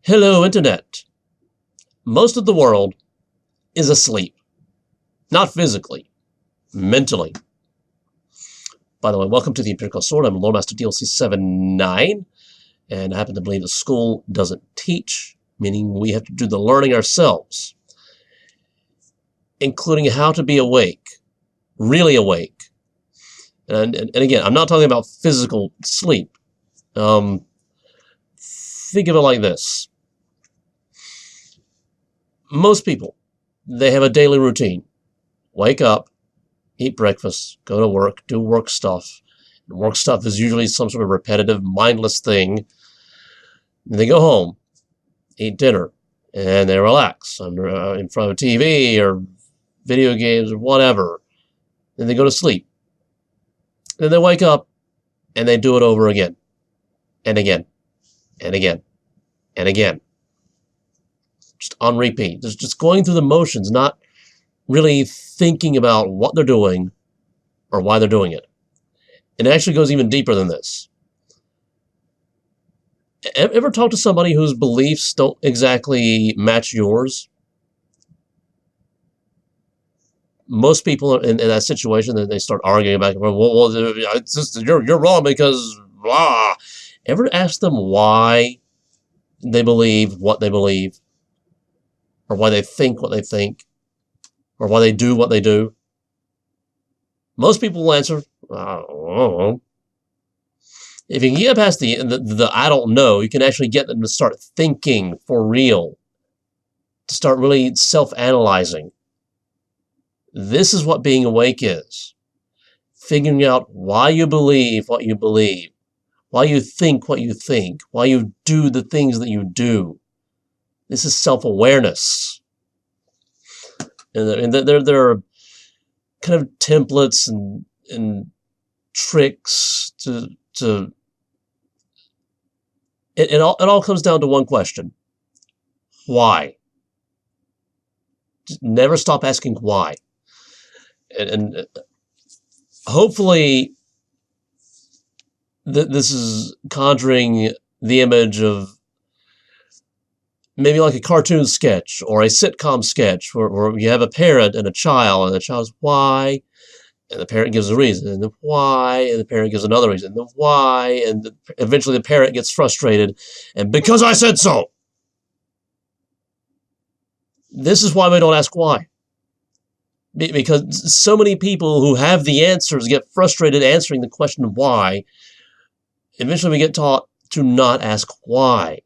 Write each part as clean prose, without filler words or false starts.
Hello, Internet. Most of the world is asleep. Not physically, mentally. By the way, welcome to the Empirical Sword. I'm Lore Master DLC 7-9, and I happen to believe the school doesn't teach, meaning we have to do the learning ourselves, including how to be awake, really awake. And again, I'm not talking about physical sleep. Think of it like this. Most people, they have a daily routine. Wake up, eat breakfast, go to work, do work stuff. And work stuff is usually some sort of repetitive, mindless thing. And they go home, eat dinner, and they relax in front of TV or video games or whatever. Then they go to sleep. Then they wake up, and they do it over again, and again, and again, and again. Just on repeat. Just going through the motions, not really thinking about what they're doing or why they're doing it. And it actually goes even deeper than this. Ever talk to somebody whose beliefs don't exactly match yours? Most people are in that situation, they start arguing back and forth. Well, it's just, you're wrong because blah. Ever ask them why they believe what they believe? Or why they think what they think? Or why they do what they do? Most people will answer, I don't know. If you can get past the I don't know, you can actually get them to start thinking for real. To start really self-analyzing. This is what being awake is. Figuring out why you believe what you believe. Why you think what you think. Why you do the things that you do. This is self-awareness. And there are kind of templates and tricks to it all comes down to one question. Why? Just never stop asking why. And hopefully this is conjuring the image of maybe like a cartoon sketch or a sitcom sketch where you have a parent and a child says, why? And the parent gives a reason, and the why, and the parent gives another reason, and the why, and eventually the parent gets frustrated, and because I said so. This is why we don't ask why. Because so many people who have the answers get frustrated answering the question of why. Eventually we get taught to not ask why.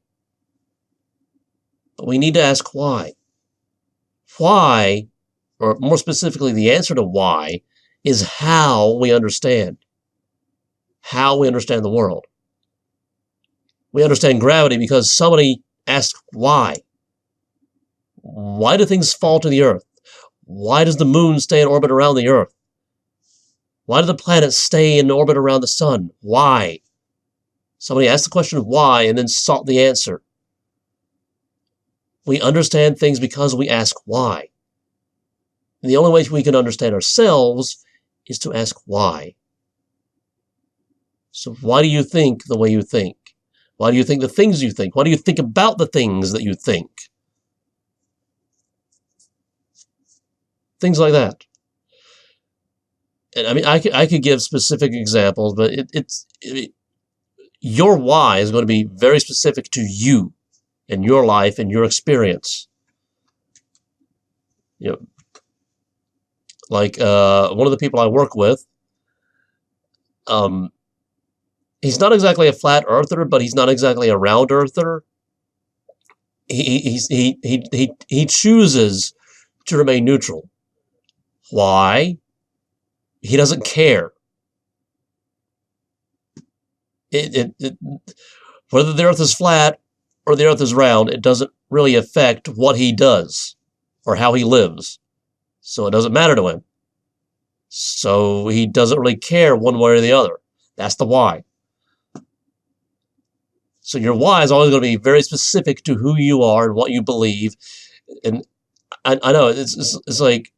But we need to ask why. Why, or more specifically, the answer to why, is how we understand. How we understand the world. We understand gravity because somebody asked why. Why do things fall to the earth? Why does the moon stay in orbit around the earth? Why do the planets stay in orbit around the sun? Why? Somebody asked the question of why and then sought the answer. We understand things because we ask why. And the only way we can understand ourselves is to ask why. So why do you think the way you think? Why do you think the things you think? Why do you think about the things that you think? Things like that. And I mean, I could give specific examples, but your why is going to be very specific to you. In your life, in your experience. You know, like one of the people I work with, he's not exactly a flat earther, but he's not exactly a round earther. He chooses to remain neutral. Why? He doesn't care. Whether the earth is flat or the earth is round, it doesn't really affect what he does or how he lives. So it doesn't matter to him. So he doesn't really care one way or the other. That's the why. So your why is always going to be very specific to who you are and what you believe. And I know it's like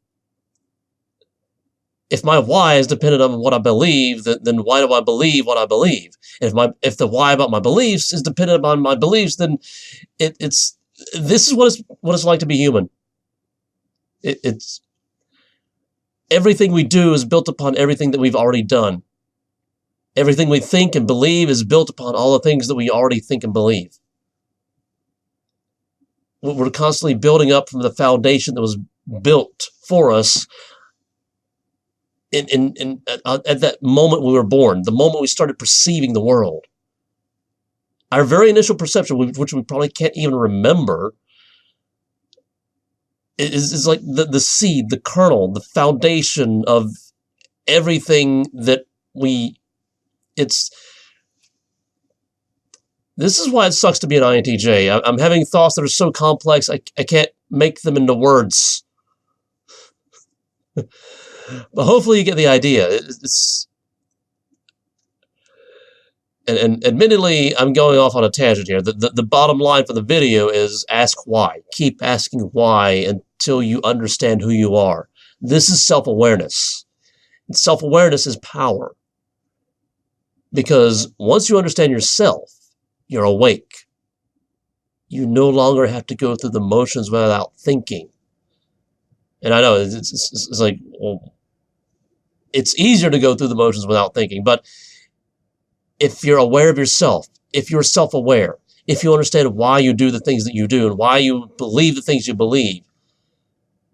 If my why is dependent on what I believe, then why do I believe what I believe? And if the why about my beliefs is dependent upon my beliefs, then this is what it's like to be human. It's everything we do is built upon everything that we've already done. Everything we think and believe is built upon all the things that we already think and believe. We're constantly building up from the foundation that was built for us at that moment we were born, the moment we started perceiving the world. Our very initial perception, which we probably can't even remember, is like the seed, the kernel, the foundation of everything that this is why it sucks to be an INTJ. I'm having thoughts that are so complex, I can't make them into words. But hopefully you get the idea. And admittedly, I'm going off on a tangent here. The bottom line for the video is ask why. Keep asking why until you understand who you are. This is self-awareness. And self-awareness is power. Because once you understand yourself, you're awake. You no longer have to go through the motions without thinking. And I know it's like, well, it's easier to go through the motions without thinking, but if you're aware of yourself, if you're self-aware, if you understand why you do the things that you do and why you believe the things you believe,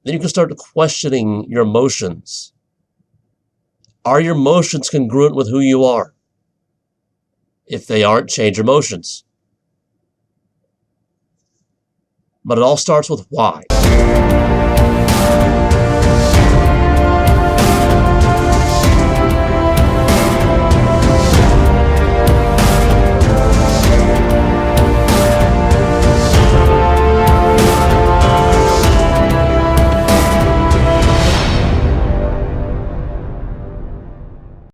then you can start questioning your emotions. Are your emotions congruent with who you are? If they aren't, change your emotions. But it all starts with why.